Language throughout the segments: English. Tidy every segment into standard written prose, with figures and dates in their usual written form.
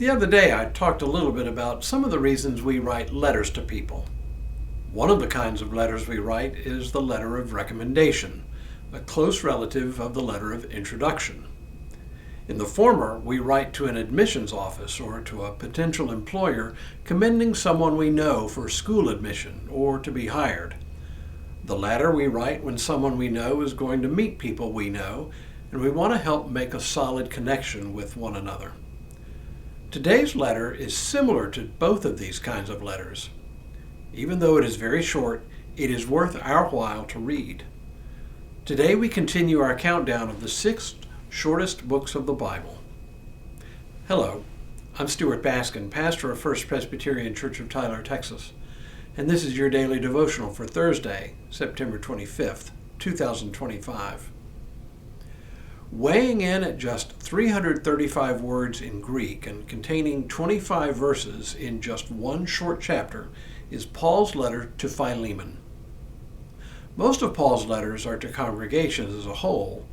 The other day I talked a little bit about some of the reasons we write letters to people. One of the kinds of letters we write is the letter of recommendation, a close relative of the letter of introduction. In the former, we write to an admissions office or to a potential employer commending someone we know for school admission or to be hired. The latter we write when someone we know is going to meet people we know, and we want to help make a solid connection with one another. Today's letter is similar to both of these kinds of letters. Even though it is very short, it is worth our while to read. Today we continue our countdown of the 6 shortest books of the Bible. Hello, I'm Stuart Baskin, pastor of First Presbyterian Church of Tyler, Texas, and this is your daily devotional for Thursday, September 25th, 2025. Weighing in at just 335 words in Greek and containing 25 verses in just one short chapter is Paul's letter to Philemon. Most of Paul's letters are to congregations as a whole,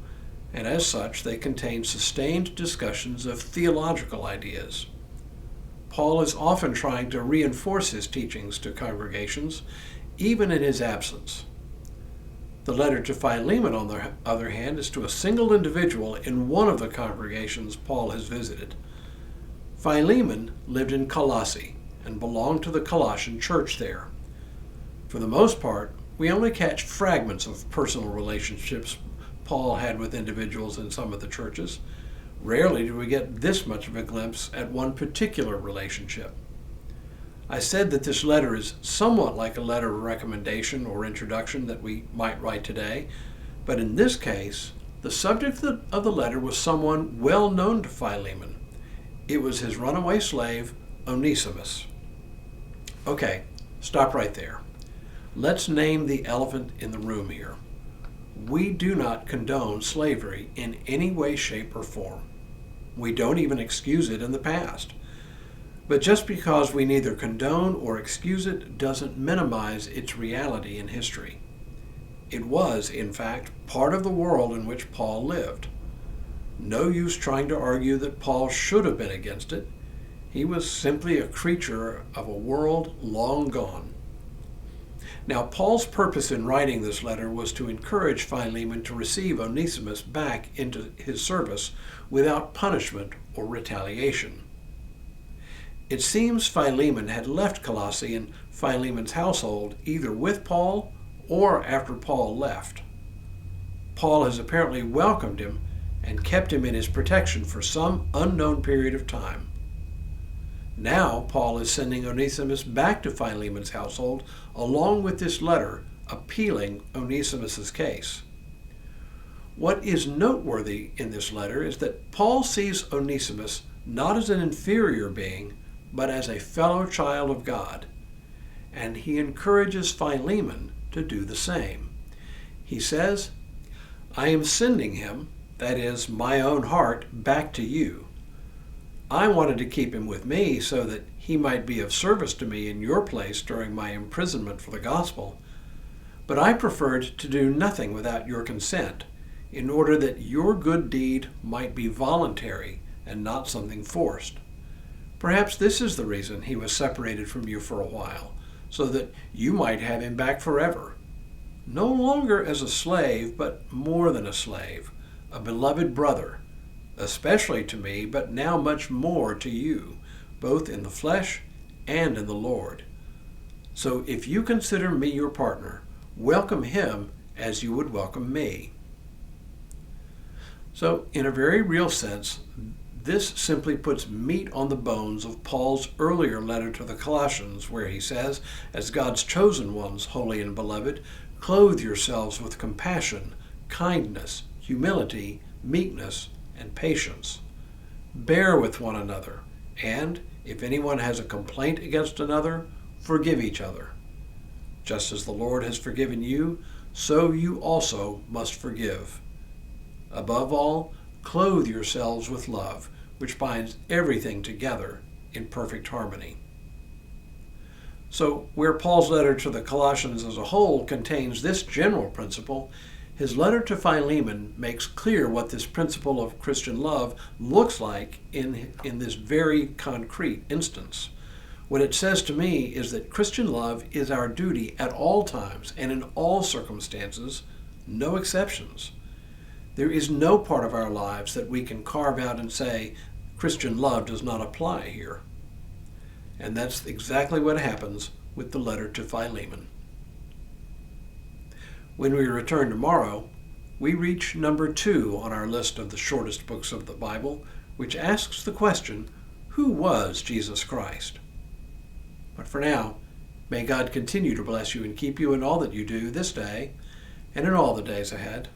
and as such they contain sustained discussions of theological ideas. Paul is often trying to reinforce his teachings to congregations, even in his absence. The letter to Philemon, on the other hand, is to a single individual in one of the congregations Paul has visited. Philemon lived in Colossae and belonged to the Colossian church there. For the most part, we only catch fragments of personal relationships Paul had with individuals in some of the churches. Rarely do we get this much of a glimpse at one particular relationship. I said that this letter is somewhat like a letter of recommendation or introduction that we might write today, but in this case, the subject of the letter was someone well known to Philemon. It was his runaway slave, Onesimus. Okay, stop right there. Let's name the elephant in the room here. We do not condone slavery in any way, shape, or form. We don't even excuse it in the past. But just because we neither condone or excuse it doesn't minimize its reality in history. It was, in fact, part of the world in which Paul lived. No use trying to argue that Paul should have been against it. He was simply a creature of a world long gone. Now, Paul's purpose in writing this letter was to encourage Philemon to receive Onesimus back into his service without punishment or retaliation. It seems Philemon had left Colossae and Philemon's household either with Paul or after Paul left. Paul has apparently welcomed him and kept him in his protection for some unknown period of time. Now Paul is sending Onesimus back to Philemon's household along with this letter appealing Onesimus's case. What is noteworthy in this letter is that Paul sees Onesimus not as an inferior being, but as a fellow child of God, and he encourages Philemon to do the same. He says, I am sending him, that is, my own heart, back to you. I wanted to keep him with me so that he might be of service to me in your place during my imprisonment for the gospel, but I preferred to do nothing without your consent, in order that your good deed might be voluntary and not something forced. Perhaps this is the reason he was separated from you for a while, so that you might have him back forever. No longer as a slave, but more than a slave, a beloved brother, especially to me, but now much more to you, both in the flesh and in the Lord. So if you consider me your partner, welcome him as you would welcome me. So in a very real sense, this simply puts meat on the bones of Paul's earlier letter to the Colossians, where he says, as God's chosen ones, holy and beloved, clothe yourselves with compassion, kindness, humility, meekness, and patience. Bear with one another, and if anyone has a complaint against another, forgive each other. Just as the Lord has forgiven you, so you also must forgive. Above all, clothe yourselves with love, which binds everything together in perfect harmony. So, where Paul's letter to the Colossians as a whole contains this general principle, His letter to Philemon makes clear what this principle of Christian love looks like in this very concrete instance. What it says to me is that Christian love is our duty at all times and in all circumstances, no exceptions. There is no part of our lives that we can carve out and say, Christian love does not apply here. And that's exactly what happens with the letter to Philemon. When we return tomorrow, we reach number 2 on our list of the shortest books of the Bible, which asks the question, who was Jesus Christ? But for now, may God continue to bless you and keep you in all that you do this day and in all the days ahead.